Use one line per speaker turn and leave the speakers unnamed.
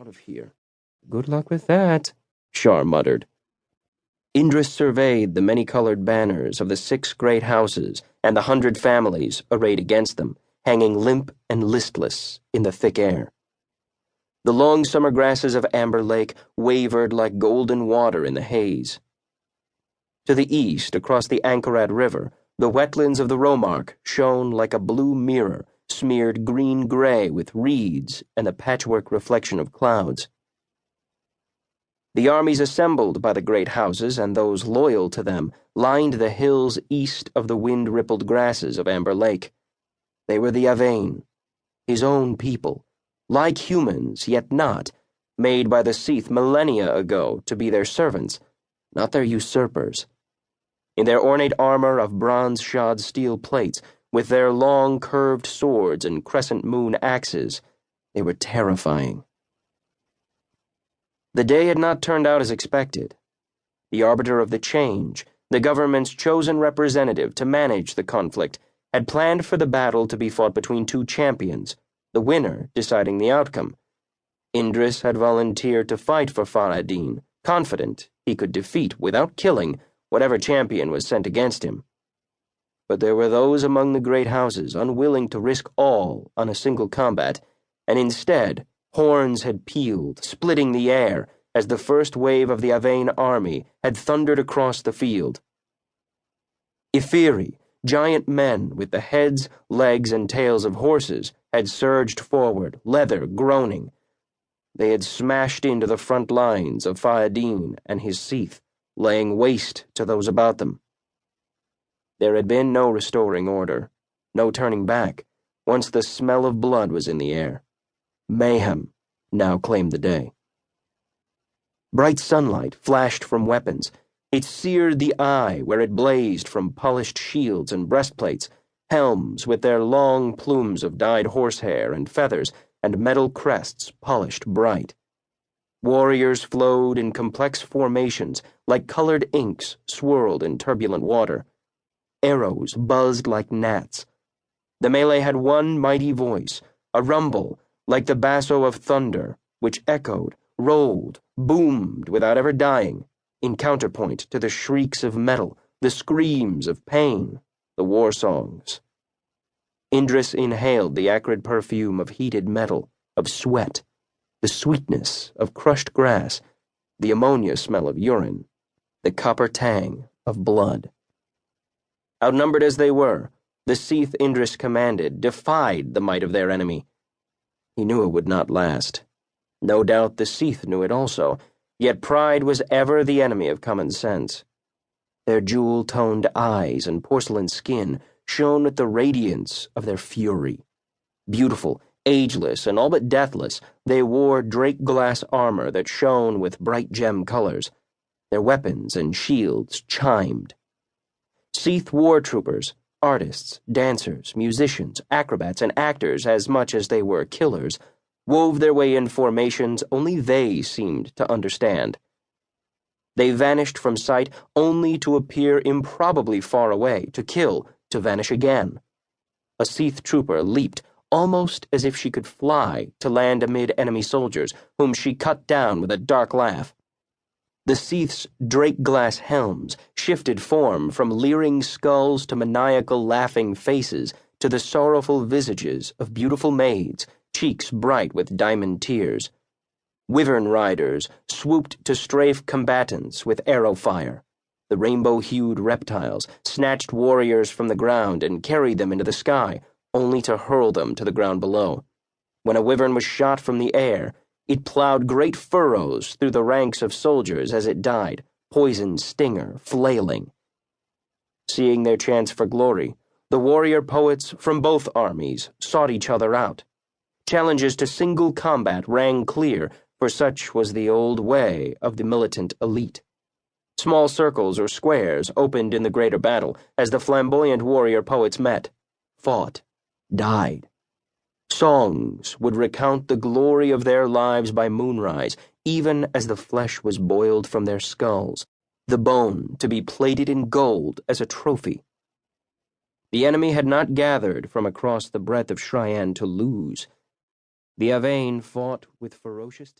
out of here. Good luck with that, Shar muttered. Indris surveyed the many-colored banners of the 6 great houses and the 100 families arrayed against them, hanging limp and listless in the thick air. The long summer grasses of Amber Lake wavered like golden water in the haze. To the east, across the Anchorat River, the wetlands of the Romark shone like a blue mirror smeared green-gray with reeds and the patchwork reflection of clouds. The armies assembled by the great houses and those loyal to them lined the hills east of the wind-rippled grasses of Amber Lake. They were the Avān, his own people, like humans, yet not, made by the Seath millennia ago to be their servants, not their usurpers. In their ornate armor of bronze-shod steel plates, with their long curved swords and crescent moon axes, they were terrifying. The day had not turned out as expected. The arbiter of the change, the government's chosen representative to manage the conflict, had planned for the battle to be fought between 2 champions, the winner deciding the outcome. Indris had volunteered to fight for Faradin, confident he could defeat, without killing, whatever champion was sent against him. But there were those among the great houses unwilling to risk all on a single combat, and instead horns had pealed, splitting the air, as the first wave of the Avān army had thundered across the field. Ifiri, giant men with the heads, legs, and tails of horses, had surged forward, leather groaning. They had smashed into the front lines of Faradin and his Seath, laying waste to those about them. There had been no restoring order, no turning back, once the smell of blood was in the air. Mayhem now claimed the day. Bright sunlight flashed from weapons. It seared the eye where it blazed from polished shields and breastplates, helms with their long plumes of dyed horsehair and feathers, and metal crests polished bright. Warriors flowed in complex formations like colored inks swirled in turbulent water. Arrows buzzed like gnats. The melee had one mighty voice, a rumble like the basso of thunder, which echoed, rolled, boomed without ever dying, in counterpoint to the shrieks of metal, the screams of pain, the war songs. Indris inhaled the acrid perfume of heated metal, of sweat, the sweetness of crushed grass, the ammonia smell of urine, the copper tang of blood. Outnumbered as they were, the Seath Indris commanded defied the might of their enemy. He knew it would not last. No doubt the Seath knew it also, yet pride was ever the enemy of common sense. Their jewel-toned eyes and porcelain skin shone with the radiance of their fury. Beautiful, ageless, and all but deathless, they wore drake-glass armor that shone with bright gem colors. Their weapons and shields chimed. Seath war troopers, artists, dancers, musicians, acrobats, and actors, as much as they were killers, wove their way in formations only they seemed to understand. They vanished from sight only to appear improbably far away, to kill, to vanish again. A Seath trooper leaped, almost as if she could fly, to land amid enemy soldiers, whom she cut down with a dark laugh. The Seath's drake-glass helms shifted form from leering skulls to maniacal laughing faces to the sorrowful visages of beautiful maids, cheeks bright with diamond tears. Wyvern riders swooped to strafe combatants with arrow fire. The rainbow-hued reptiles snatched warriors from the ground and carried them into the sky, only to hurl them to the ground below. When a wyvern was shot from the air, it plowed great furrows through the ranks of soldiers as it died, poisoned stinger flailing. Seeing their chance for glory, the warrior poets from both armies sought each other out. Challenges to single combat rang clear, for such was the old way of the militant elite. Small circles or squares opened in the greater battle as the flamboyant warrior poets met, fought, died. Songs would recount the glory of their lives by moonrise, even as the flesh was boiled from their skulls, the bone to be plated in gold as a trophy. The enemy had not gathered from across the breadth of Shrīan to lose. The Avān fought with ferocious